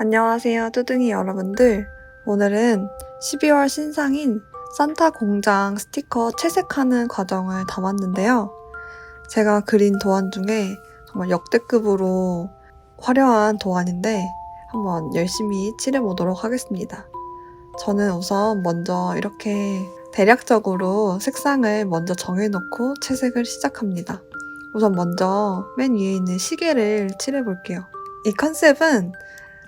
안녕하세요, 뚜둥이 여러분들. 오늘은 12월 신상인 산타 공장 스티커 채색하는 과정을 담았는데요. 제가 그린 도안 중에 정말 역대급으로 화려한 도안인데 한번 열심히 칠해보도록 하겠습니다. 저는 우선 먼저 이렇게 대략적으로 색상을 먼저 정해놓고 채색을 시작합니다. 우선 먼저 맨 위에 있는 시계를 칠해볼게요. 이 컨셉은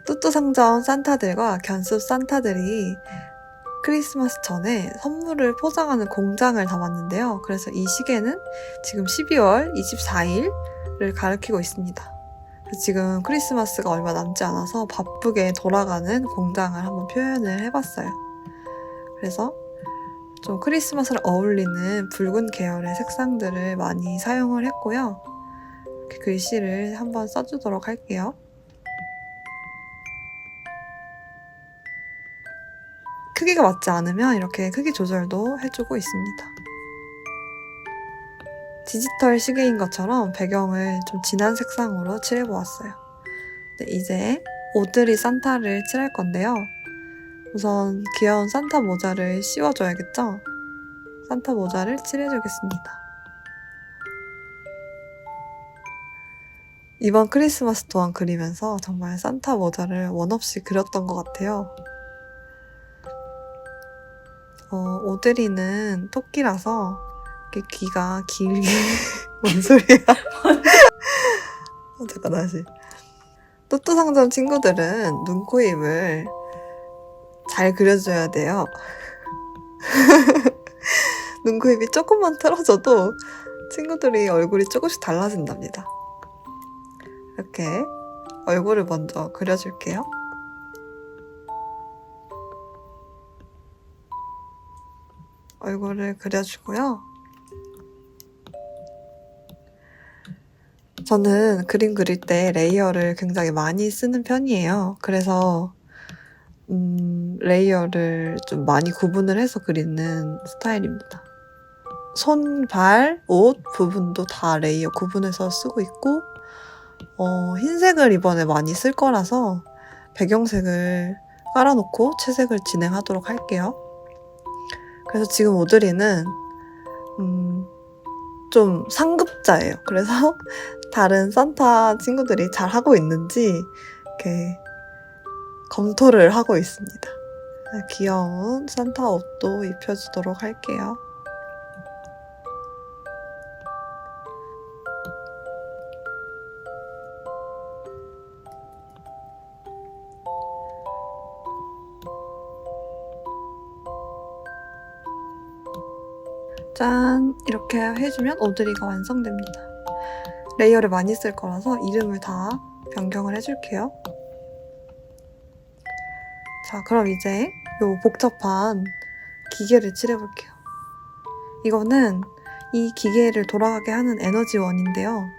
뚜뚜상점 산타들과 견습 산타들이 크리스마스 전에 선물을 포장하는 공장을 담았는데요. 그래서 이 시계는 지금 12월 24일을 가리키고 있습니다. 지금 크리스마스가 얼마 남지 않아서 바쁘게 돌아가는 공장을 한번 표현을 해봤어요. 그래서 좀 크리스마스를 어울리는 붉은 계열의 색상들을 많이 사용을 했고요. 이렇게 글씨를 한번 써주도록 할게요. 크기가 맞지 않으면 이렇게 크기 조절도 해주고 있습니다. 디지털 시계인 것처럼 배경을 좀 진한 색상으로 칠해보았어요. 네, 이제 오드리 산타를 칠할 건데요. 우선 귀여운 산타 모자를 씌워줘야겠죠? 산타 모자를 칠해주겠습니다. 이번 크리스마스 동안 그리면서 정말 산타 모자를 원 없이 그렸던 것 같아요. 오드리는 토끼라서 이렇게 귀가 길게 뭔 소리야? 잠깐 다시. 뚜뚜상점 친구들은 눈, 코, 입을 잘 그려줘야 돼요. 눈, 코, 입이 조금만 틀어져도 친구들이 얼굴이 조금씩 달라진답니다. 이렇게 얼굴을 먼저 그려줄게요. 얼굴을 그려주고요. 저는 그림 그릴 때 레이어를 굉장히 많이 쓰는 편이에요. 그래서 레이어를 좀 많이 구분을 해서 그리는 스타일입니다. 손, 발, 옷 부분도 다 레이어 구분해서 쓰고 있고 흰색을 이번에 많이 쓸 거라서 배경색을 깔아놓고 채색을 진행하도록 할게요. 그래서 지금 오드리는 좀 상급자예요. 그래서 다른 산타 친구들이 잘 하고 있는지 이렇게 검토를 하고 있습니다. 귀여운 산타 옷도 입혀주도록 할게요. 짠! 이렇게 해주면 오드리가 완성됩니다. 레이어를 많이 쓸 거라서 이름을 다 변경을 해줄게요. 자, 그럼 이제 요 복잡한 기계를 칠해볼게요. 이거는 이 기계를 돌아가게 하는 에너지원인데요.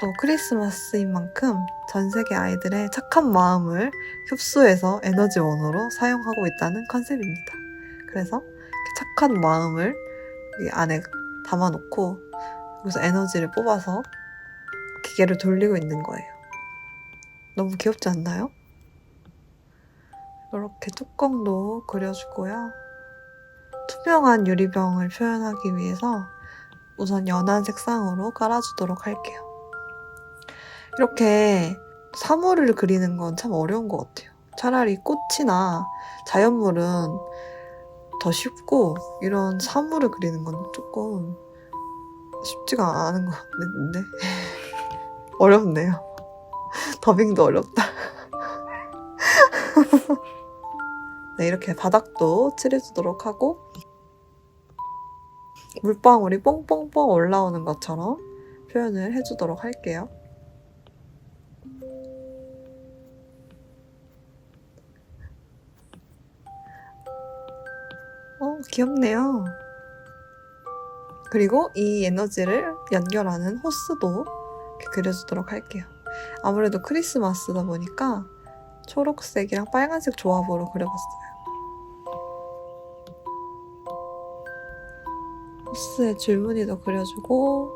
또 크리스마스인 만큼 전 세계 아이들의 착한 마음을 흡수해서 에너지원으로 사용하고 있다는 컨셉입니다. 그래서 이렇게 착한 마음을 이 안에 담아놓고 여기서 에너지를 뽑아서 기계를 돌리고 있는 거예요. 너무 귀엽지 않나요? 이렇게 뚜껑도 그려주고요. 투명한 유리병을 표현하기 위해서 우선 연한 색상으로 깔아주도록 할게요. 이렇게 사물을 그리는 건 참 어려운 것 같아요. 차라리 꽃이나 자연물은 더 쉽고 이런 사물을 그리는 건 조금 쉽지가 않은 것 같는데 어렵네요. 더빙도 어렵다. 네, 이렇게 바닥도 칠해주도록 하고 물방울이 뽕뽕뽕 올라오는 것처럼 표현을 해주도록 할게요. 귀엽네요. 그리고 이 에너지를 연결하는 호스도 이렇게 그려주도록 할게요. 아무래도 크리스마스다 보니까 초록색이랑 빨간색 조합으로 그려봤어요. 호스에 줄무늬도 그려주고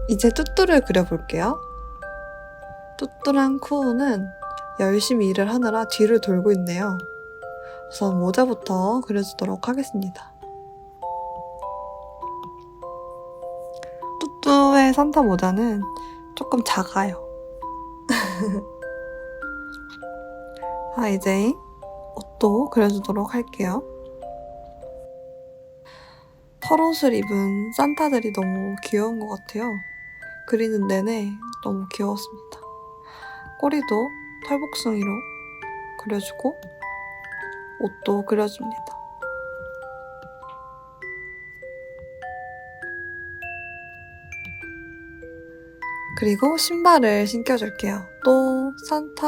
이제 뚜뚜를 그려볼게요. 뚜뚜랑 쿠우는 열심히 일을 하느라 뒤를 돌고 있네요. 우선 모자부터 그려주도록 하겠습니다. 뚜뚜의 산타 모자는 조금 작아요. 자, 이제 옷도 그려주도록 할게요. 털옷을 입은 산타들이 너무 귀여운 것 같아요. 그리는 내내 너무 귀여웠습니다. 꼬리도 털복숭이로 그려주고 옷도 그려줍니다. 그리고 신발을 신겨줄게요. 또 산타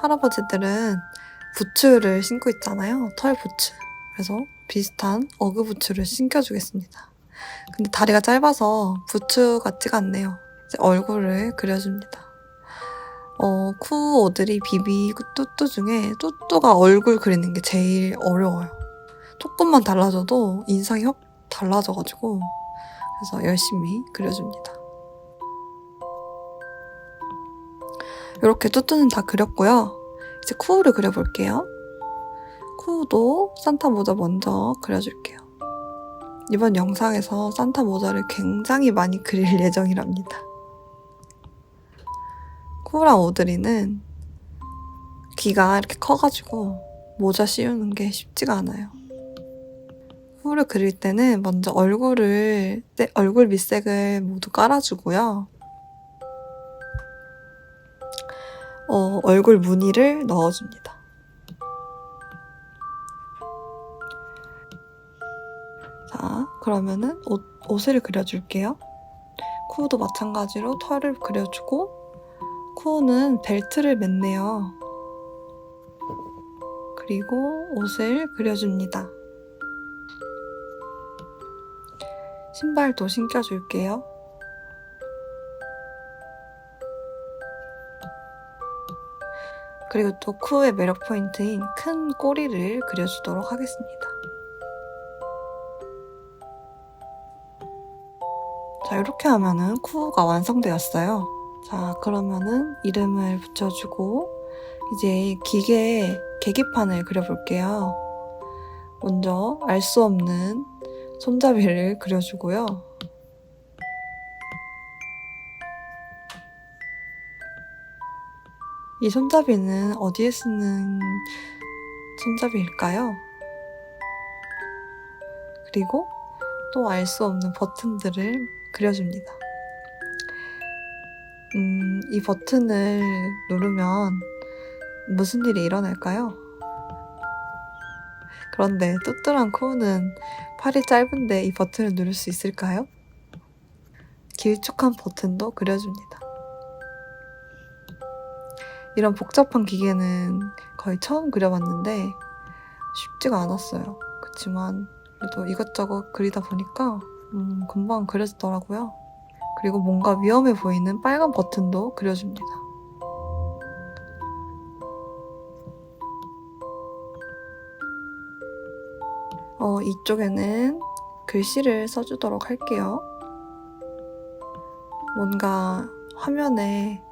할아버지들은 부츠를 신고 있잖아요. 털 부츠. 그래서 비슷한 어그 부츠를 신겨주겠습니다. 근데 다리가 짧아서 부츠 같지가 않네요. 이제 얼굴을 그려줍니다. 쿠, 오드리, 비비, 뚜뚜 중에 뚜뚜가 얼굴 그리는 게 제일 어려워요. 조금만 달라져도 인상이 확 달라져가지고 그래서 열심히 그려줍니다. 이렇게 뚜뚜는 다 그렸고요. 이제 쿠우를 그려볼게요. 쿠우도 산타 모자 먼저 그려줄게요. 이번 영상에서 산타 모자를 굉장히 많이 그릴 예정이랍니다. 쿠우랑 오드리는 귀가 이렇게 커가지고 모자 씌우는 게 쉽지가 않아요. 쿠우를 그릴 때는 먼저 얼굴 밑색을 모두 깔아주고요. 얼굴 무늬를 넣어줍니다. 자, 그러면은 옷을 그려줄게요. 쿠우도 마찬가지로 털을 그려주고 쿠우는 벨트를 맸네요. 그리고 옷을 그려줍니다. 신발도 신겨줄게요. 그리고 또 쿠우의 매력 포인트인 큰 꼬리를 그려주도록 하겠습니다. 자, 이렇게 하면은 쿠우가 완성되었어요. 자, 그러면은 이름을 붙여주고 이제 계기판을 그려볼게요. 먼저 알 수 없는 손잡이를 그려주고요. 이 손잡이는 어디에 쓰는 손잡이일까요? 그리고 또 알 수 없는 버튼들을 그려줍니다. 이 버튼을 누르면 무슨 일이 일어날까요? 그런데 뚜뚜랑 쿠우는 팔이 짧은데 이 버튼을 누를 수 있을까요? 길쭉한 버튼도 그려줍니다. 이런 복잡한 기계는 거의 처음 그려봤는데 쉽지가 않았어요. 그렇지만 그래도 이것저것 그리다 보니까 금방 그려지더라고요. 그리고 뭔가 위험해 보이는 빨간 버튼도 그려줍니다. 이쪽에는 글씨를 써주도록 할게요. 뭔가 화면에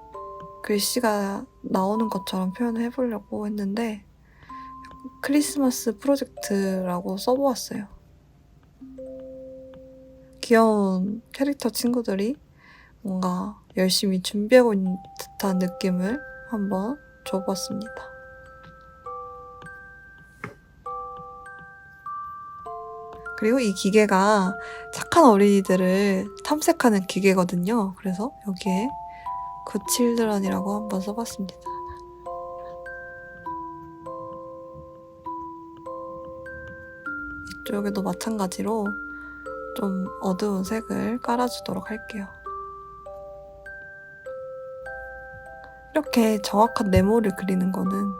글씨가 나오는 것처럼 표현을 해보려고 했는데 크리스마스 프로젝트라고 써보았어요. 귀여운 캐릭터 친구들이 뭔가 열심히 준비하고 있는 듯한 느낌을 한번 줘봤습니다. 그리고 이 기계가 착한 어린이들을 탐색하는 기계거든요. 그래서 여기에 굿칠드런이라고 한번 써봤습니다. 이쪽에도 마찬가지로 좀 어두운 색을 깔아주도록 할게요. 이렇게 정확한 네모를 그리는 거는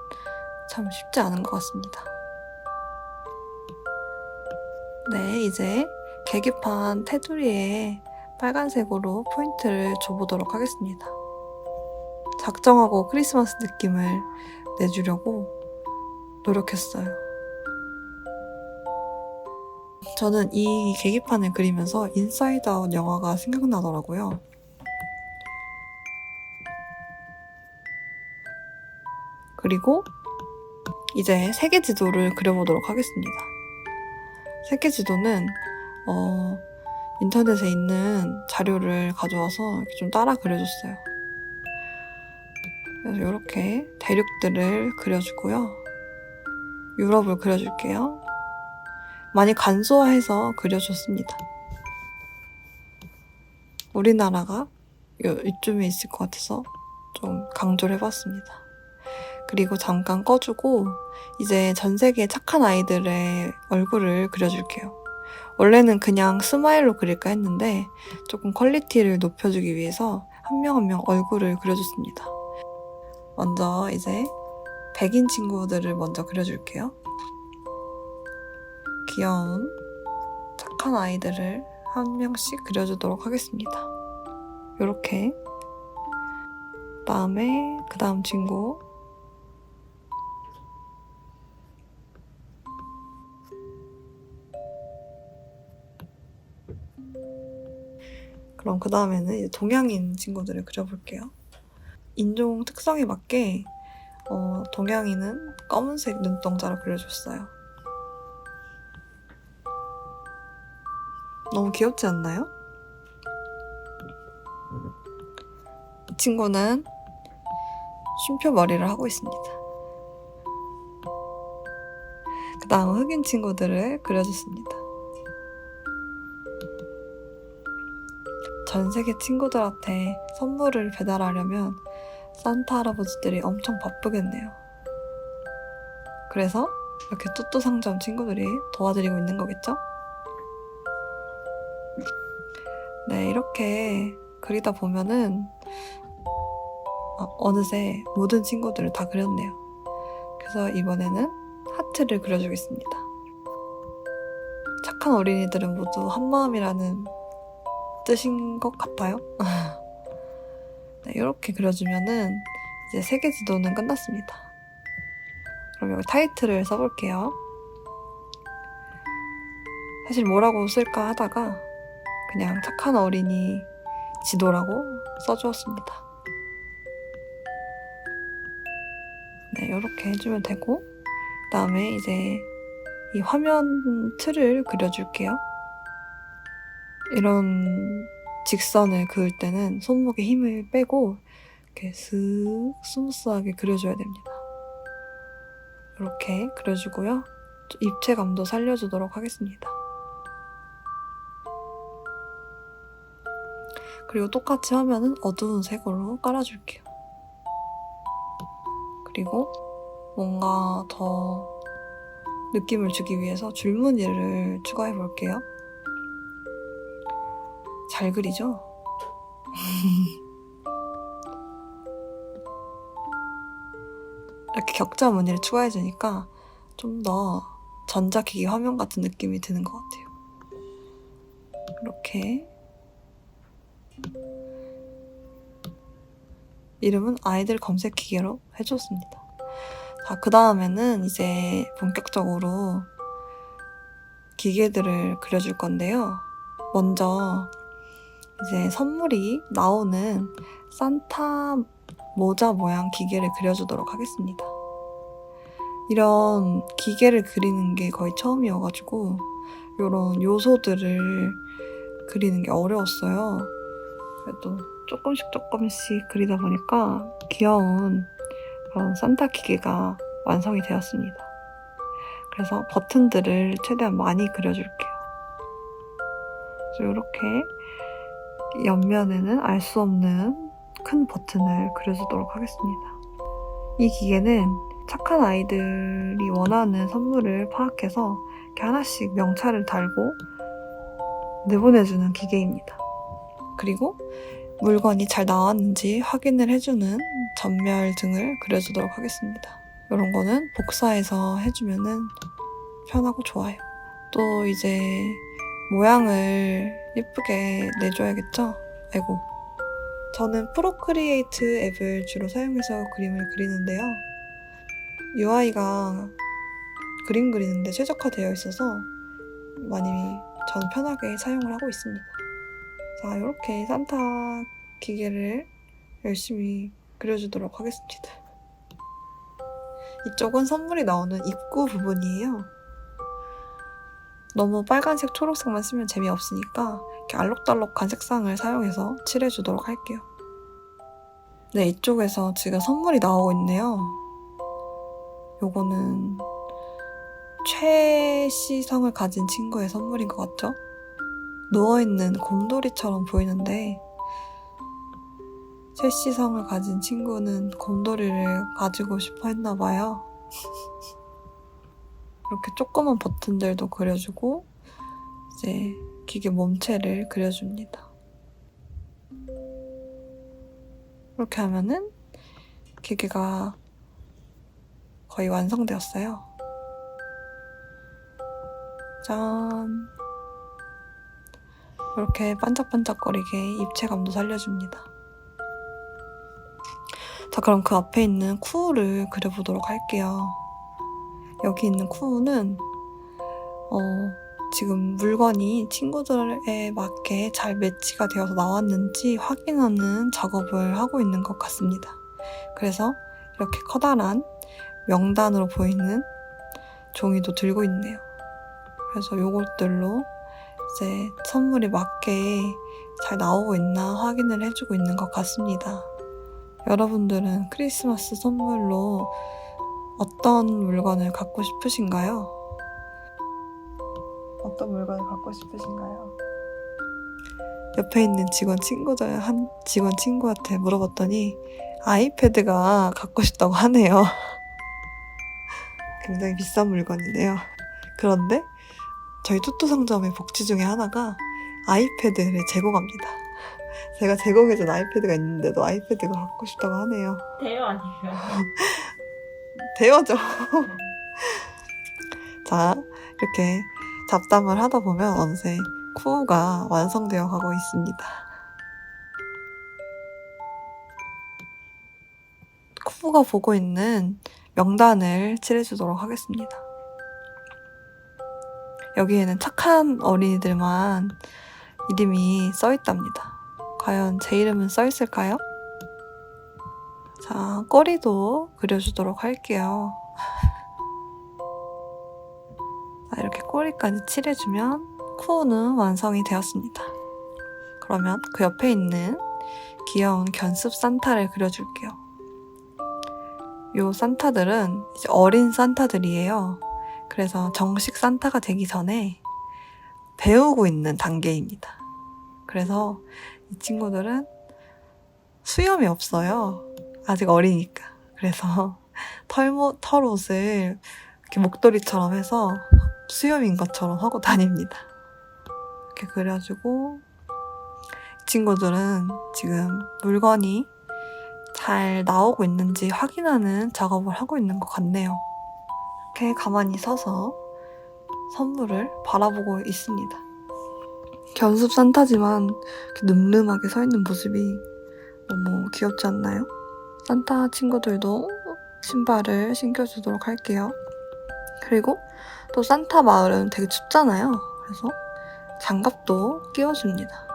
참 쉽지 않은 것 같습니다. 네, 이제 계기판 테두리에 빨간색으로 포인트를 줘보도록 하겠습니다. 작정하고 크리스마스 느낌을 내주려고 노력했어요. 저는 이 계기판을 그리면서 인사이드 아웃 영화가 생각나더라고요. 그리고 이제 세계 지도를 그려보도록 하겠습니다. 세계 지도는 인터넷에 있는 자료를 가져와서 이렇게 좀 따라 그려줬어요. 그래서 이렇게 대륙들을 그려주고요. 유럽을 그려줄게요. 많이 간소화해서 그려줬습니다. 우리나라가 이쯤에 있을 것 같아서 좀 강조를 해봤습니다. 그리고 잠깐 꺼주고 이제 전 세계 착한 아이들의 얼굴을 그려줄게요. 원래는 그냥 스마일로 그릴까 했는데 조금 퀄리티를 높여주기 위해서 한 명 한 명 얼굴을 그려줬습니다. 먼저 이제 백인 친구들을 먼저 그려줄게요. 귀여운 착한 아이들을 한 명씩 그려주도록 하겠습니다. 요렇게. 그 다음 친구. 그럼 그 다음에는 동양인 친구들을 그려볼게요. 인종 특성에 맞게 동양인은 검은색 눈동자로 그려줬어요. 너무 귀엽지 않나요? 이 친구는 쉼표 머리를 하고 있습니다. 그 다음 흑인 친구들을 그려줬습니다. 전 세계 친구들한테 선물을 배달하려면 산타 할아버지들이 엄청 바쁘겠네요. 그래서 이렇게 뚜뚜 상점 친구들이 도와드리고 있는 거겠죠? 네, 이렇게 그리다 보면은 어느새 모든 친구들을 다 그렸네요. 그래서 이번에는 하트를 그려주겠습니다. 착한 어린이들은 모두 한마음이라는 뜻인 것 같아요. 네, 이렇게 그려주면은 이제 세계 지도는 끝났습니다. 그럼 여기 타이틀을 써볼게요. 사실 뭐라고 쓸까 하다가 그냥 착한 어린이 지도라고 써주었습니다. 네, 이렇게 해주면 되고 그 다음에 이제 이 화면 틀을 그려줄게요. 이런 직선을 그을 때는 손목에 힘을 빼고 이렇게 슥 스무스하게 그려줘야 됩니다. 이렇게 그려주고요. 입체감도 살려주도록 하겠습니다. 그리고 똑같이 화면은 어두운 색으로 깔아줄게요. 그리고 뭔가 더 느낌을 주기 위해서 줄무늬를 추가해 볼게요. 잘 그리죠? 이렇게 격자 무늬를 추가해주니까 좀 더 전자기기 화면 같은 느낌이 드는 것 같아요. 이렇게 이름은 아이들 검색 기계로 해줬습니다. 자, 그 다음에는 이제 본격적으로 기계들을 그려줄 건데요. 먼저 이제 선물이 나오는 산타 모자 모양 기계를 그려주도록 하겠습니다. 이런 기계를 그리는 게 거의 처음이어가지고 이런 요소들을 그리는 게 어려웠어요. 그래도 조금씩 그리다 보니까 귀여운 그런 산타 기계가 완성이 되었습니다. 그래서 버튼들을 최대한 많이 그려줄게요. 그래서 이렇게 옆면에는 알 수 없는 큰 버튼을 그려주도록 하겠습니다. 이 기계는 착한 아이들이 원하는 선물을 파악해서 이렇게 하나씩 명찰을 달고 내보내주는 기계입니다. 그리고 물건이 잘 나왔는지 확인을 해주는 전멸 등을 그려주도록 하겠습니다. 이런 거는 복사해서 해주면은 편하고 좋아요. 또 이제 모양을 예쁘게 내줘야겠죠? 아이고. 저는 프로크리에이트 앱을 주로 사용해서 그림을 그리는데요. UI가 그림 그리는데 최적화되어 있어서 많이 저는 편하게 사용을 하고 있습니다. 자, 이렇게 산타 기계를 열심히 그려주도록 하겠습니다. 이쪽은 선물이 나오는 입구 부분이에요. 너무 빨간색, 초록색만 쓰면 재미없으니까 이렇게 알록달록한 색상을 사용해서 칠해주도록 할게요. 네, 이쪽에서 지금 선물이 나오고 있네요. 요거는 최시성을 가진 친구의 선물인 것 같죠? 누워있는 곰돌이처럼 보이는데 최시성을 가진 친구는 곰돌이를 가지고 싶어 했나봐요. 이렇게 조그만 버튼들도 그려주고 이제 기계 몸체를 그려줍니다. 이렇게 하면은 기계가 거의 완성되었어요. 짠! 이렇게 반짝반짝거리게 입체감도 살려줍니다. 자, 그럼 그 앞에 있는 쿠우를 그려보도록 할게요. 여기 있는 쿠우는 지금 물건이 친구들에 맞게 잘 매치가 되어서 나왔는지 확인하는 작업을 하고 있는 것 같습니다. 그래서 이렇게 커다란 명단으로 보이는 종이도 들고 있네요. 그래서 요것들로 이제 선물이 맞게 잘 나오고 있나 확인을 해주고 있는 것 같습니다. 여러분들은 크리스마스 선물로 어떤 물건을 갖고 싶으신가요? 어떤 물건을 갖고 싶으신가요? 옆에 있는 한 직원 친구한테 물어봤더니 아이패드가 갖고 싶다고 하네요. 굉장히 비싼 물건이네요. 그런데 저희 뚜뚜 상점의 복지 중에 하나가 아이패드를 제공합니다. 제가 제공해준 아이패드가 있는데도 아이패드가 갖고 싶다고 하네요. 대여 아니에요? 대여죠. 자, 이렇게 잡담을 하다 보면 어느새 쿠우가 완성되어 가고 있습니다. 쿠우가 보고 있는 명단을 칠해주도록 하겠습니다. 여기에는 착한 어린이들만 이름이 써있답니다. 과연 제 이름은 써있을까요? 자, 꼬리도 그려주도록 할게요. 자, 이렇게 꼬리까지 칠해주면 쿠우는 완성이 되었습니다. 그러면 그 옆에 있는 귀여운 견습 산타를 그려줄게요. 요 산타들은 이제 어린 산타들이에요. 그래서 정식 산타가 되기 전에 배우고 있는 단계입니다. 그래서 이 친구들은 수염이 없어요. 아직 어리니까. 그래서 털옷을 이렇게 목도리처럼 해서 수염인 것처럼 하고 다닙니다. 이렇게 그려주고 이 친구들은 지금 물건이 잘 나오고 있는지 확인하는 작업을 하고 있는 것 같네요. 이렇게 가만히 서서 선물을 바라보고 있습니다. 견습 산타지만 이렇게 늠름하게 서 있는 모습이 너무 귀엽지 않나요? 산타 친구들도 신발을 신겨주도록 할게요. 그리고 또 산타 마을은 되게 춥잖아요. 그래서 장갑도 끼워줍니다.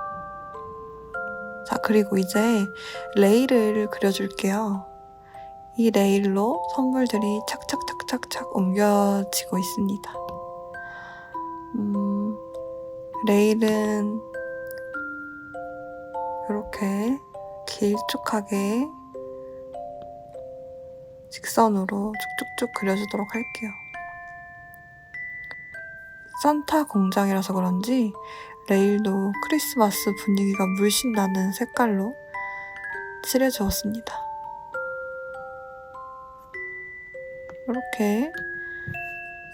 자, 그리고 이제 레일을 그려줄게요. 이 레일로 선물들이 착착착착착 옮겨지고 있습니다. 레일은 이렇게 길쭉하게 직선으로 쭉쭉쭉 그려주도록 할게요. 산타 공장이라서 그런지 레일도 크리스마스 분위기가 물씬 나는 색깔로 칠해주었습니다. 이렇게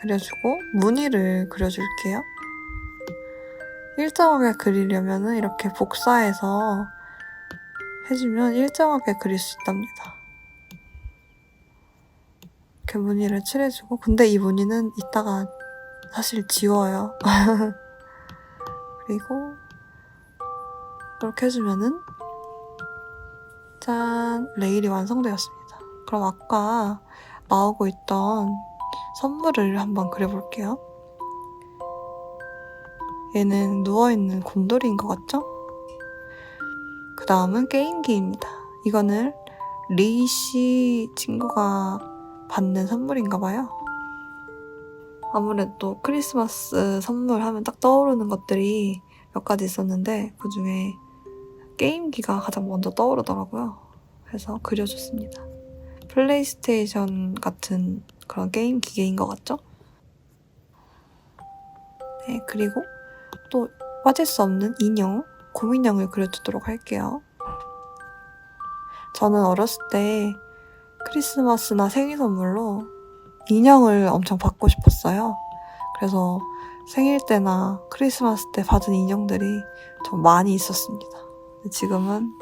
그려주고 무늬를 그려줄게요. 일정하게 그리려면 이렇게 복사해서 해주면 일정하게 그릴 수 있답니다. 이렇게 무늬를 칠해주고, 근데 이 무늬는 이따가 사실 지워요. 그리고 이렇게 해주면은 짠! 레일이 완성되었습니다. 그럼 아까 나오고 있던 선물을 한번 그려볼게요. 얘는 누워있는 곰돌이인 것 같죠? 그 다음은 게임기입니다. 이거는 리씨 친구가 받는 선물인가 봐요. 아무래도 크리스마스 선물 하면 딱 떠오르는 것들이 몇 가지 있었는데 그 중에 게임기가 가장 먼저 떠오르더라고요. 그래서 그려줬습니다. 플레이스테이션 같은 그런 게임 기계인 것 같죠? 네, 그리고 또 빠질 수 없는 인형, 곰인형을 그려주도록 할게요. 저는 어렸을 때 크리스마스나 생일 선물로 인형을 엄청 받고 싶었어요. 그래서 생일 때나 크리스마스 때 받은 인형들이 좀 많이 있었습니다. 지금은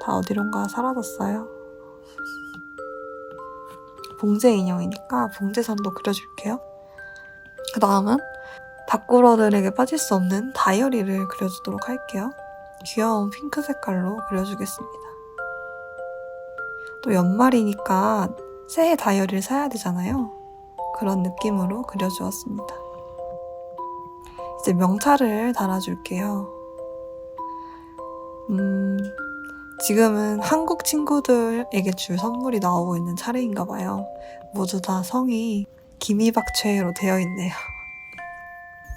다 어디론가 사라졌어요. 봉제 인형이니까 봉제선도 그려줄게요. 그 다음은 다꾸러들에게 빠질 수 없는 다이어리를 그려주도록 할게요. 귀여운 핑크 색깔로 그려주겠습니다. 또 연말이니까 새해 다이어리를 사야 되잖아요. 그런 느낌으로 그려주었습니다. 이제 명찰을 달아줄게요. 지금은 한국 친구들에게 줄 선물이 나오고 있는 차례인가 봐요. 모두 다 성이 김이박최로 되어 있네요.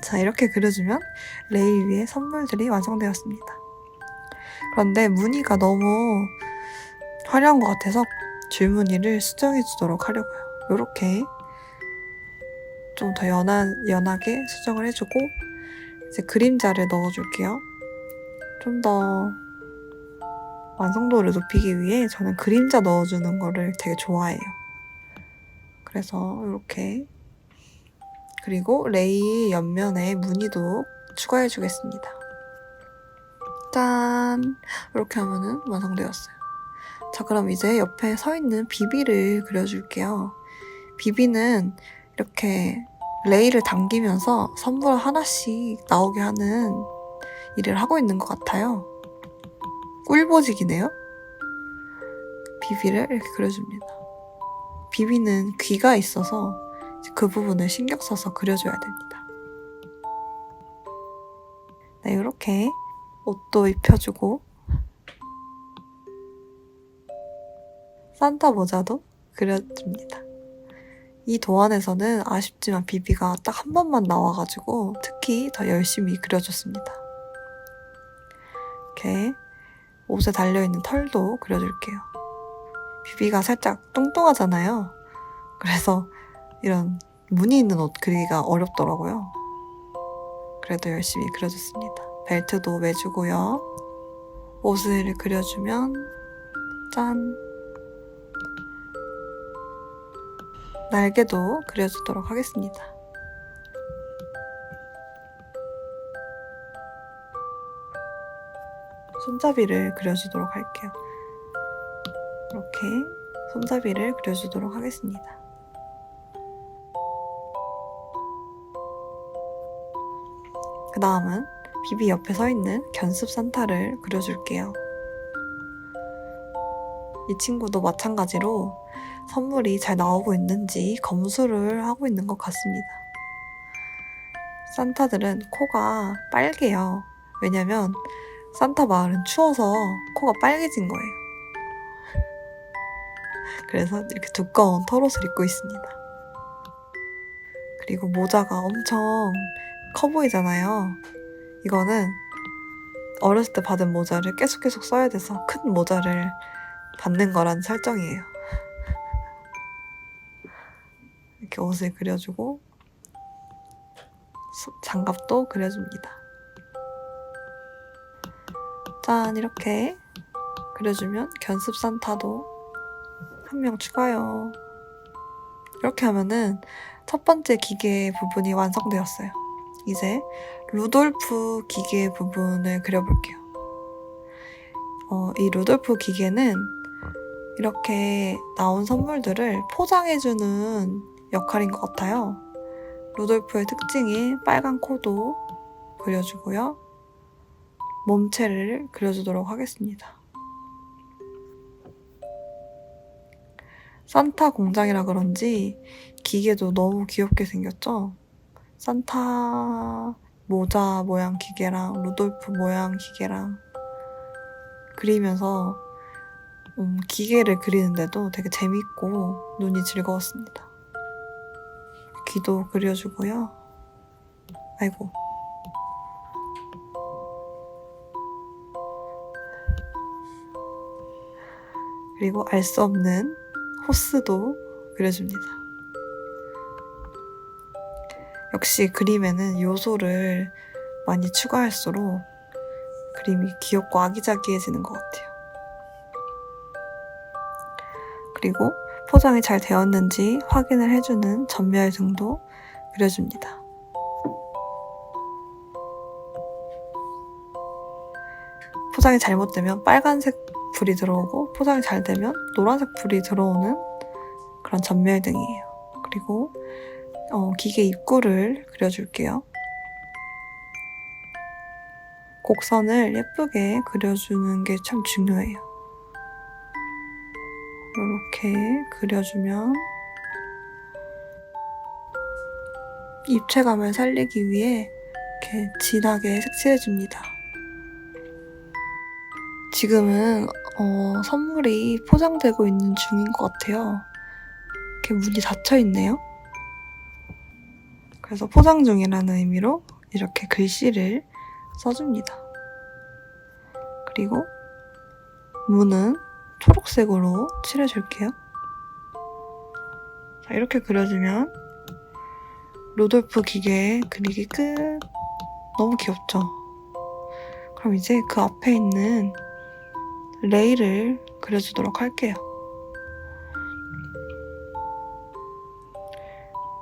자, 이렇게 그려주면 레일 위에 선물들이 완성되었습니다. 그런데 무늬가 너무 화려한 것 같아서 줄무늬를 수정해주도록 하려고요. 이렇게 좀 더 연하게 수정을 해주고 이제 그림자를 넣어줄게요. 좀 더 완성도를 높이기 위해 저는 그림자 넣어주는 거를 되게 좋아해요. 그래서 이렇게, 그리고 레이 옆면에 무늬도 추가해주겠습니다. 짠! 이렇게 하면은 완성되었어요. 자, 그럼 이제 옆에 서 있는 비비를 그려줄게요. 비비는 이렇게 레이를 당기면서 선물 하나씩 나오게 하는 일을 하고 있는 것 같아요. 꿀보직이네요. 비비를 이렇게 그려줍니다. 비비는 귀가 있어서 그 부분을 신경 써서 그려줘야 됩니다. 네, 이렇게 옷도 입혀주고 산타 모자도 그려줍니다. 이 도안에서는 아쉽지만 비비가 딱 한 번만 나와가지고 특히 더 열심히 그려줬습니다. 이렇게 옷에 달려있는 털도 그려줄게요. 비비가 살짝 뚱뚱하잖아요. 그래서 이런 무늬 있는 옷 그리기가 어렵더라고요. 그래도 열심히 그려줬습니다. 벨트도 매주고요. 옷을 그려주면 짠! 날개도 그려주도록 하겠습니다. 손잡이를 그려주도록 할게요. 이렇게 손잡이를 그려주도록 하겠습니다. 그 다음은 비비 옆에 서 있는 견습 산타를 그려줄게요. 이 친구도 마찬가지로 선물이 잘 나오고 있는지 검수를 하고 있는 것 같습니다. 산타들은 코가 빨개요. 왜냐면 산타 마을은 추워서 코가 빨개진 거예요. 그래서 이렇게 두꺼운 털옷을 입고 있습니다. 그리고 모자가 엄청 커 보이잖아요. 이거는 어렸을 때 받은 모자를 계속 써야 돼서 큰 모자를 받는 거란 설정이에요. 이렇게 옷을 그려주고 장갑도 그려줍니다. 짠! 이렇게 그려주면 견습 산타도 한 명 추가요. 이렇게 하면은 첫 번째 기계 부분이 완성되었어요. 이제 루돌프 기계 부분을 그려볼게요. 이 루돌프 기계는 이렇게 나온 선물들을 포장해주는 역할인 것 같아요. 루돌프의 특징인 빨간 코도 그려주고요. 몸체를 그려주도록 하겠습니다. 산타 공장이라 그런지 기계도 너무 귀엽게 생겼죠? 산타 모자 모양 기계랑 루돌프 모양 기계랑 그리면서 기계를 그리는데도 되게 재밌고 눈이 즐거웠습니다. 귀도 그려주고요. 아이고. 그리고 알 수 없는 호스도 그려줍니다. 역시 그림에는 요소를 많이 추가할수록 그림이 귀엽고 아기자기해지는 것 같아요. 그리고 포장이 잘 되었는지 확인을 해주는 전멸등도 그려줍니다. 포장이 잘못되면 빨간색 불이 들어오고 포장이 잘 되면 노란색 불이 들어오는 그런 전멸등이에요. 그리고 기계 입구를 그려줄게요. 곡선을 예쁘게 그려주는 게 참 중요해요. 이렇게 그려주면 입체감을 살리기 위해 이렇게 진하게 색칠해줍니다. 지금은 선물이 포장되고 있는 중인 것 같아요. 이렇게 문이 닫혀있네요. 그래서 포장 중이라는 의미로 이렇게 글씨를 써줍니다. 그리고 문은 초록색으로 칠해줄게요. 자, 이렇게 그려주면 루돌프 기계 그리기 끝. 너무 귀엽죠? 그럼 이제 그 앞에 있는 레일을 그려주도록 할게요.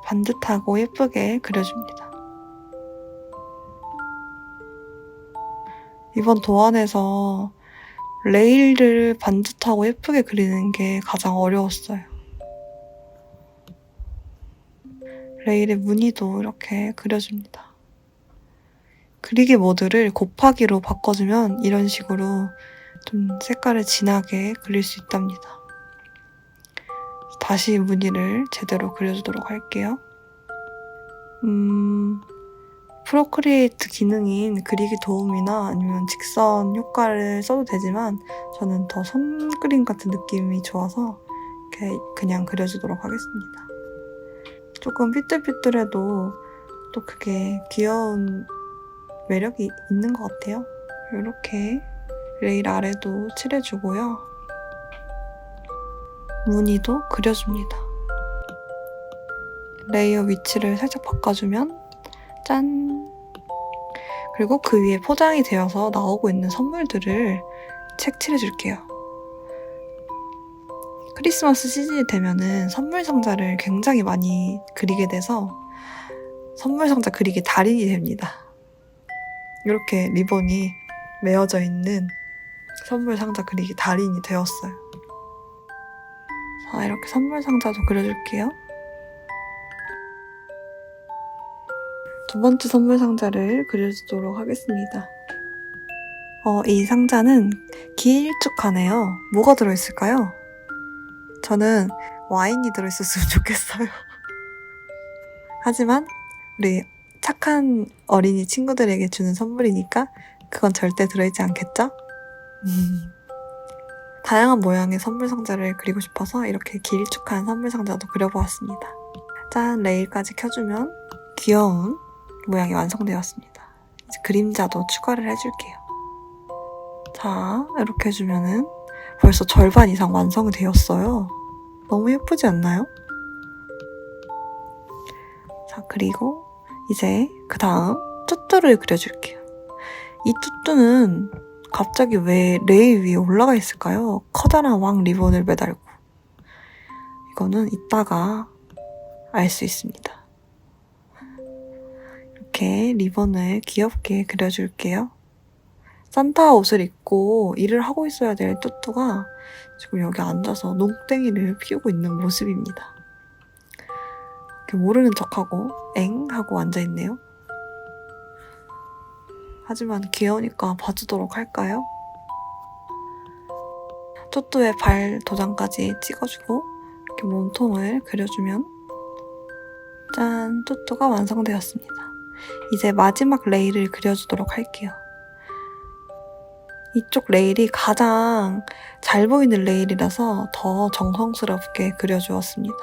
반듯하고 예쁘게 그려줍니다. 이번 도안에서 레일을 반듯하고 예쁘게 그리는 게 가장 어려웠어요. 레일의 무늬도 이렇게 그려줍니다. 그리기 모드를 곱하기로 바꿔주면 이런 식으로 좀 색깔을 진하게 그릴 수 있답니다. 다시 무늬를 제대로 그려주도록 할게요. 프로크리에이트 기능인 그리기 도움이나 아니면 직선 효과를 써도 되지만 저는 더 손그림 같은 느낌이 좋아서 이렇게 그냥 그려주도록 하겠습니다. 조금 삐뚤삐뚤해도 또 그게 귀여운 매력이 있는 것 같아요. 이렇게 레일 아래도 칠해주고요. 무늬도 그려줍니다. 레이어 위치를 살짝 바꿔주면 짠! 그리고 그 위에 포장이 되어서 나오고 있는 선물들을 색칠해줄게요. 크리스마스 시즌이 되면은 선물 상자를 굉장히 많이 그리게 돼서 선물 상자 그리기 달인이 됩니다. 이렇게 리본이 메어져 있는 선물 상자 그리기 달인이 되었어요. 자, 이렇게 선물 상자도 그려줄게요. 두 번째 선물 상자를 그려주도록 하겠습니다. 이 상자는 길쭉하네요. 뭐가 들어있을까요? 저는 와인이 들어있었으면 좋겠어요. 하지만 우리 착한 어린이 친구들에게 주는 선물이니까 그건 절대 들어있지 않겠죠? 다양한 모양의 선물 상자를 그리고 싶어서 이렇게 길쭉한 선물 상자도 그려보았습니다. 짠! 레일까지 켜주면 귀여운 모양이 완성되었습니다. 이제 그림자도 추가를 해줄게요. 자, 이렇게 해주면은 벌써 절반 이상 완성이 되었어요. 너무 예쁘지 않나요? 자, 그리고 이제 그 다음 뚜뚜를 그려줄게요. 이 뚜뚜는 갑자기 왜 레일 위에 올라가 있을까요? 커다란 왕 리본을 매달고. 이거는 이따가 알 수 있습니다. 이렇게 리본을 귀엽게 그려줄게요. 산타 옷을 입고 일을 하고 있어야 될 뚜뚜가 지금 여기 앉아서 농땡이를 피우고 있는 모습입니다. 이렇게 모르는 척하고 엥? 하고 앉아있네요. 하지만 귀여우니까 봐주도록 할까요? 뚜뚜의 발 도장까지 찍어주고 이렇게 몸통을 그려주면 짠! 뚜뚜가 완성되었습니다. 이제 마지막 레일을 그려주도록 할게요. 이쪽 레일이 가장 잘 보이는 레일이라서 더 정성스럽게 그려주었습니다.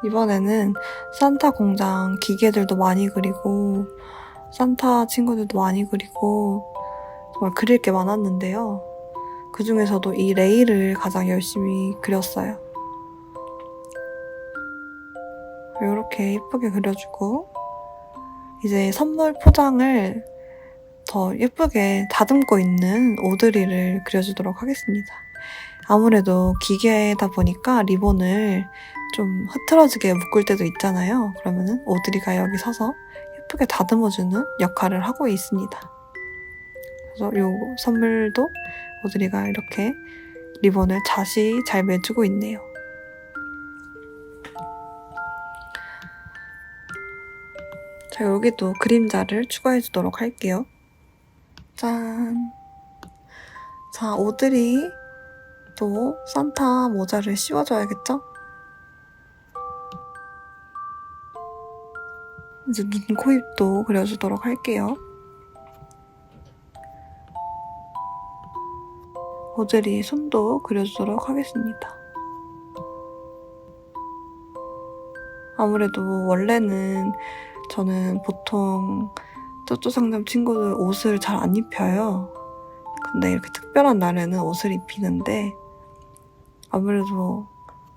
이번에는 산타 공장 기계들도 많이 그리고 산타 친구들도 많이 그리고 정말 그릴 게 많았는데요. 그 중에서도 이 레일을 가장 열심히 그렸어요. 이렇게 예쁘게 그려주고 이제 선물 포장을 더 예쁘게 다듬고 있는 오드리를 그려주도록 하겠습니다. 아무래도 기계다 보니까 리본을 좀 흐트러지게 묶을 때도 있잖아요. 그러면은 오드리가 여기 서서 예쁘게 다듬어주는 역할을 하고 있습니다. 그래서 이 선물도 오드리가 이렇게 리본을 다시 잘 매주고 있네요. 자, 여기도 그림자를 추가해 주도록 할게요. 짠! 자, 오드리 또 산타 모자를 씌워줘야겠죠? 이제 눈, 코, 입도 그려주도록 할게요. 오드리 손도 그려주도록 하겠습니다. 아무래도 원래는 저는 보통 쪼쪼상점 친구들 옷을 잘 안 입혀요. 근데 이렇게 특별한 날에는 옷을 입히는데 아무래도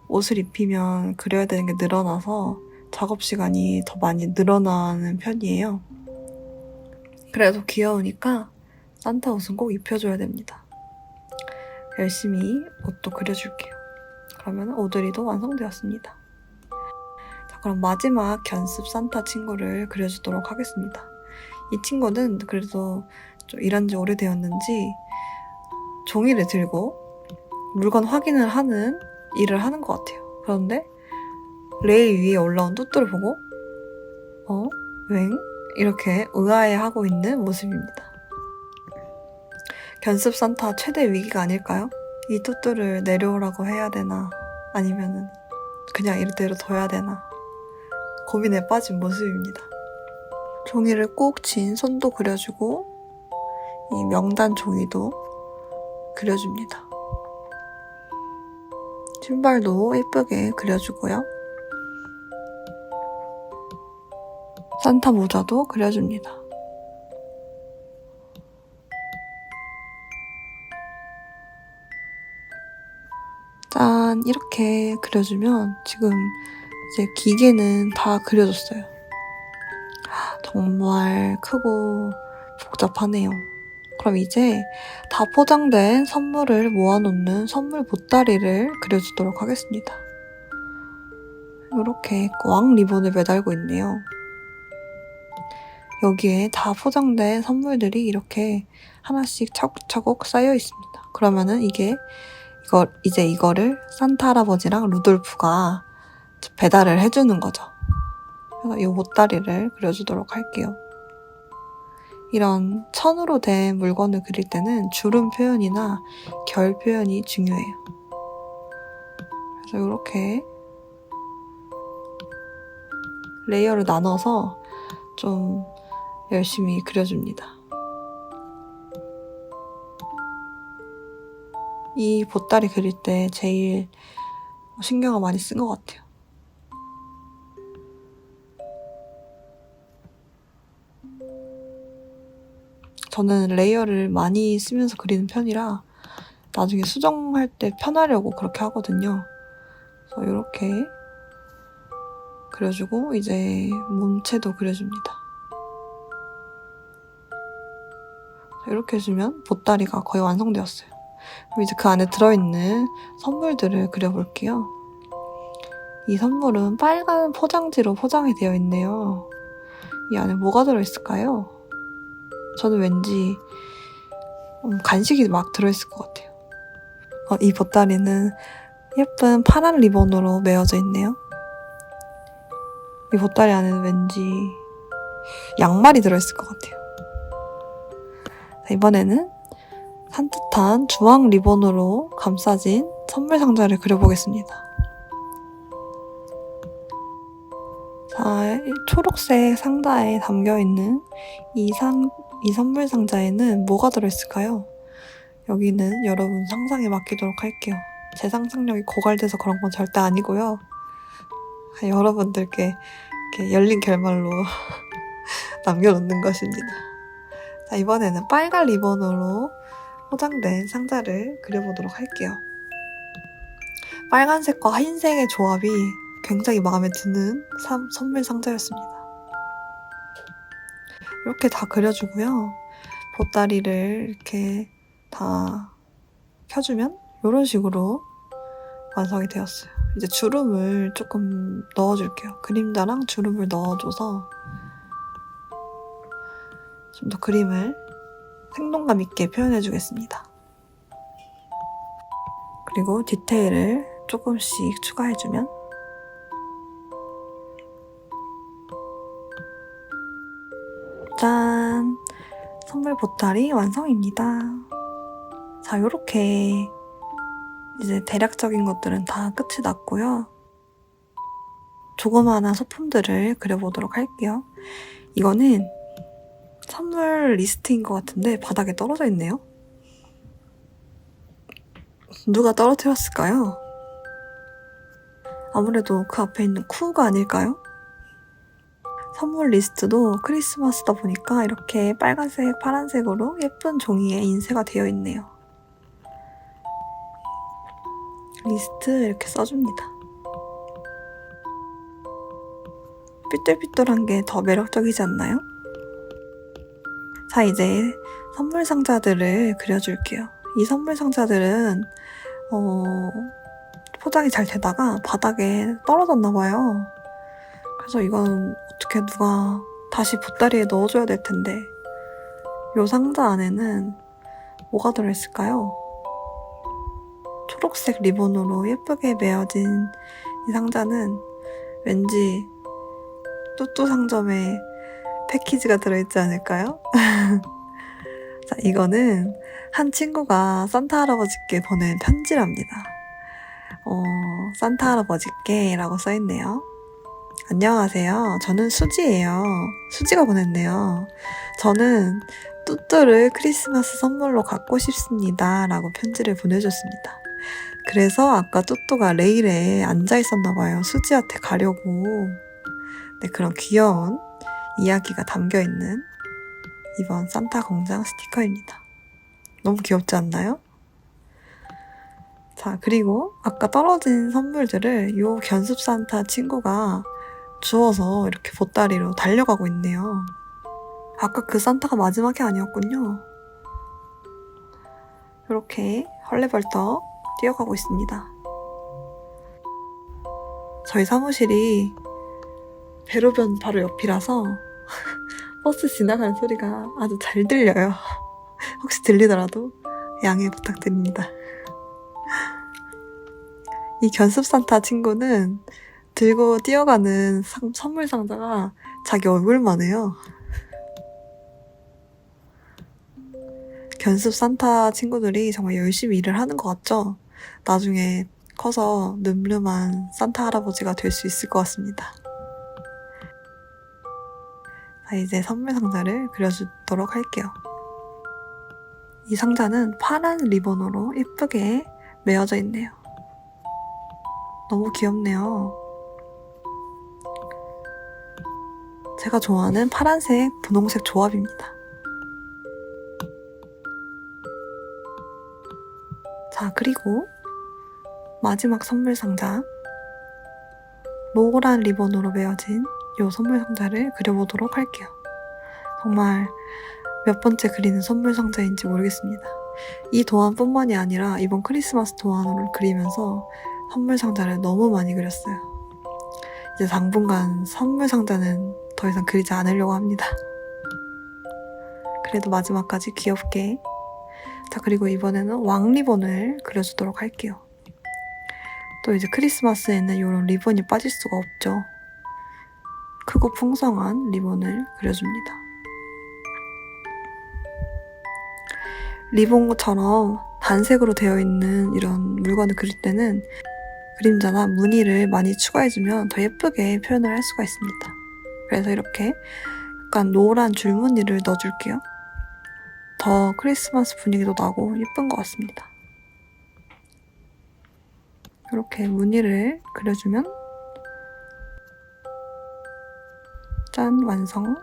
옷을 입히면 그려야 되는 게 늘어나서 작업 시간이 더 많이 늘어나는 편이에요. 그래도 귀여우니까 산타 옷은 꼭 입혀줘야 됩니다. 열심히 옷도 그려줄게요. 그러면 오드리도 완성되었습니다. 자, 그럼 마지막 견습 산타 친구를 그려주도록 하겠습니다. 이 친구는 그래도 좀 일한 지 오래되었는지 종이를 들고 물건 확인을 하는 일을 하는 것 같아요. 그런데 레일 위에 올라온 뚜뚜를 보고 웽? 이렇게 의아해하고 있는 모습입니다. 견습 산타 최대 위기가 아닐까요? 이 뚜뚜를 내려오라고 해야 되나 아니면은 그냥 이대로 둬야 되나 고민에 빠진 모습입니다. 종이를 꼭 쥔 손도 그려주고 이 명단 종이도 그려줍니다. 신발도 예쁘게 그려주고요. 산타 모자도 그려줍니다. 짠! 이렇게 그려주면 지금 이제 기계는 다 그려졌어요. 정말 크고 복잡하네요. 그럼 이제 다 포장된 선물을 모아놓는 선물 보따리를 그려주도록 하겠습니다. 이렇게 꽝 리본을 매달고 있네요. 여기에 다 포장된 선물들이 이렇게 하나씩 차곡차곡 쌓여 있습니다. 그러면은 이제 이거를 산타 할아버지랑 루돌프가 배달을 해주는 거죠. 그래서 이 보따리를 그려주도록 할게요. 이런 천으로 된 물건을 그릴 때는 주름 표현이나 결 표현이 중요해요. 그래서 이렇게 레이어를 나눠서 좀 열심히 그려줍니다. 이 보따리 그릴 때 제일 신경을 많이 쓴 것 같아요. 저는 레이어를 많이 쓰면서 그리는 편이라 나중에 수정할 때 편하려고 그렇게 하거든요. 그래서 이렇게 그려주고 이제 몸체도 그려줍니다. 이렇게 해주면 보따리가 거의 완성되었어요. 그럼 이제 그 안에 들어있는 선물들을 그려볼게요. 이 선물은 빨간 포장지로 포장이 되어 있네요. 이 안에 뭐가 들어있을까요? 저는 왠지 간식이 막 들어있을 것 같아요. 이 보따리는 예쁜 파란 리본으로 메어져 있네요. 이 보따리 안에는 왠지 양말이 들어있을 것 같아요. 이번에는 산뜻한 주황 리본으로 감싸진 선물 상자를 그려보겠습니다. 자, 초록색 상자에 담겨있는 이 이 선물 상자에는 뭐가 들어있을까요? 여기는 여러분 상상에 맡기도록 할게요. 제 상상력이 고갈돼서 그런 건 절대 아니고요. 여러분들께 이렇게 열린 결말로 남겨놓는 것입니다. 자, 이번에는 빨간 리본으로 포장된 상자를 그려보도록 할게요. 빨간색과 흰색의 조합이 굉장히 마음에 드는 선물 상자였습니다. 이렇게 다 그려주고요. 보따리를 이렇게 다 켜주면 이런 식으로 완성이 되었어요. 이제 주름을 조금 넣어줄게요. 그림자랑 주름을 넣어줘서 좀 더 그림을 생동감 있게 표현해주겠습니다. 그리고 디테일을 조금씩 추가해주면 짠! 선물 보따리 완성입니다. 자, 요렇게 이제 대략적인 것들은 다 끝이 났고요. 조그마한 소품들을 그려보도록 할게요. 이거는 선물 리스트인 것 같은데 바닥에 떨어져 있네요. 누가 떨어뜨렸을까요? 아무래도 그 앞에 있는 쿠가 아닐까요? 선물 리스트도 크리스마스다 보니까 이렇게 빨간색, 파란색으로 예쁜 종이에 인쇄가 되어 있네요. 리스트 이렇게 써줍니다. 삐뚤삐뚤한 게 더 매력적이지 않나요? 자, 이제 선물 상자들을 그려줄게요. 이 선물 상자들은 포장이 잘 되다가 바닥에 떨어졌나 봐요. 그래서 이건 어떻게 누가 다시 보따리에 넣어줘야 될 텐데 이 상자 안에는 뭐가 들어있을까요? 초록색 리본으로 예쁘게 매어진 이 상자는 왠지 뚜뚜 상점에 패키지가 들어있지 않을까요? 자, 이거는 한 친구가 산타 할아버지께 보낸 편지랍니다. 산타 할아버지께 라고 써있네요. 안녕하세요. 저는 수지예요. 수지가 보냈네요. 저는 뚜뚜를 크리스마스 선물로 갖고 싶습니다. 라고 편지를 보내줬습니다. 그래서 아까 뚜뚜가 레일에 앉아있었나봐요. 수지한테 가려고. 네, 그런 귀여운 이야기가 담겨있는 이번 산타 공장 스티커입니다. 너무 귀엽지 않나요? 자, 그리고 아까 떨어진 선물들을 요 견습 산타 친구가 주워서 이렇게 보따리로 달려가고 있네요. 아까 그 산타가 마지막이 아니었군요. 이렇게 헐레벌떡 뛰어가고 있습니다. 저희 사무실이 배로변 바로 옆이라서 버스 지나가는 소리가 아주 잘 들려요. 혹시 들리더라도 양해 부탁드립니다. 이 견습 산타 친구는 들고 뛰어가는 선물 상자가 자기 얼굴만 해요. 견습 산타 친구들이 정말 열심히 일을 하는 것 같죠? 나중에 커서 늠름한 산타 할아버지가 될 수 있을 것 같습니다. 자, 이제 선물 상자를 그려주도록 할게요. 이 상자는 파란 리본으로 예쁘게 매어져 있네요. 너무 귀엽네요. 제가 좋아하는 파란색, 분홍색 조합입니다. 자, 그리고 마지막 선물 상자. 노란 리본으로 매어진 이 선물 상자를 그려보도록 할게요. 정말 몇 번째 그리는 선물 상자인지 모르겠습니다. 이 도안뿐만이 아니라 이번 크리스마스 도안을 그리면서 선물 상자를 너무 많이 그렸어요. 이제 당분간 선물 상자는 더 이상 그리지 않으려고 합니다. 그래도 마지막까지 귀엽게. 자, 그리고 이번에는 왕리본을 그려주도록 할게요. 또 이제 크리스마스에는 이런 리본이 빠질 수가 없죠. 크고 풍성한 리본을 그려줍니다. 리본처럼 단색으로 되어 있는 이런 물건을 그릴 때는 그림자나 무늬를 많이 추가해주면 더 예쁘게 표현을 할 수가 있습니다. 그래서 이렇게 약간 노란 줄무늬를 넣어줄게요. 더 크리스마스 분위기도 나고 예쁜 것 같습니다. 이렇게 무늬를 그려주면 짠, 완성.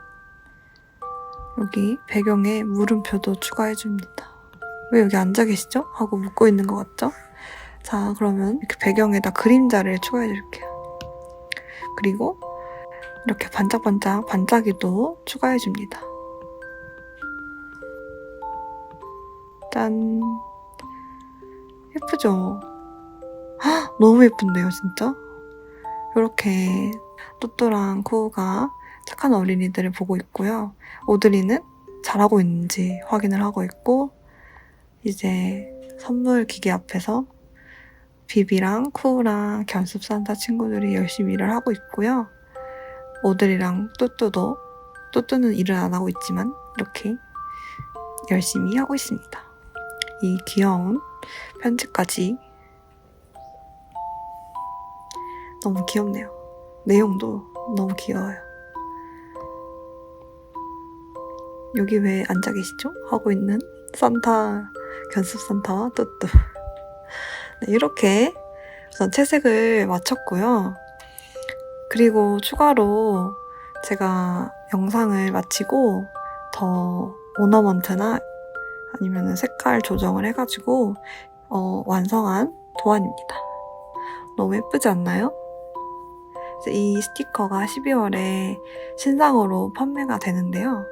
여기 배경에 물음표도 추가해줍니다. 왜 여기 앉아 계시죠? 하고 묻고 있는 것 같죠? 자, 그러면 이렇게 배경에다 그림자를 추가해줄게요. 그리고 이렇게 반짝반짝 반짝이도 추가해줍니다. 짠. 예쁘죠? 헉, 너무 예쁜데요, 진짜? 이렇게 또또랑 쿠우가 착한 어린이들을 보고 있고요. 오드리는 잘하고 있는지 확인을 하고 있고, 이제 선물 기계 앞에서 비비랑 쿠우랑 견습 산타 친구들이 열심히 일을 하고 있고요. 오드리랑 또또는 일을 안 하고 있지만 이렇게 열심히 하고 있습니다. 이 귀여운 편지까지 너무 귀엽네요. 내용도 너무 귀여워요. 여기 왜 앉아 계시죠? 하고 있는 산타, 견습 산타와 또또. 네, 이렇게 우선 채색을 마쳤고요. 그리고 추가로 제가 영상을 마치고 더 오너먼트나 아니면 색깔 조정을 해가지고 완성한 도안입니다. 너무 예쁘지 않나요? 이 스티커가 12월에 신상으로 판매가 되는데요.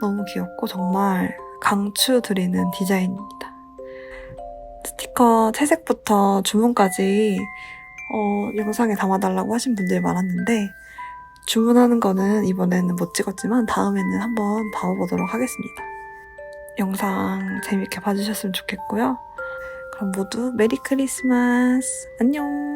너무 귀엽고 정말 강추드리는 디자인입니다. 스티커 채색부터 주문까지 영상에 담아달라고 하신 분들이 많았는데 주문하는 거는 이번에는 못 찍었지만 다음에는 한번 담아보도록 하겠습니다. 영상 재밌게 봐주셨으면 좋겠고요. 그럼 모두 메리 크리스마스! 안녕!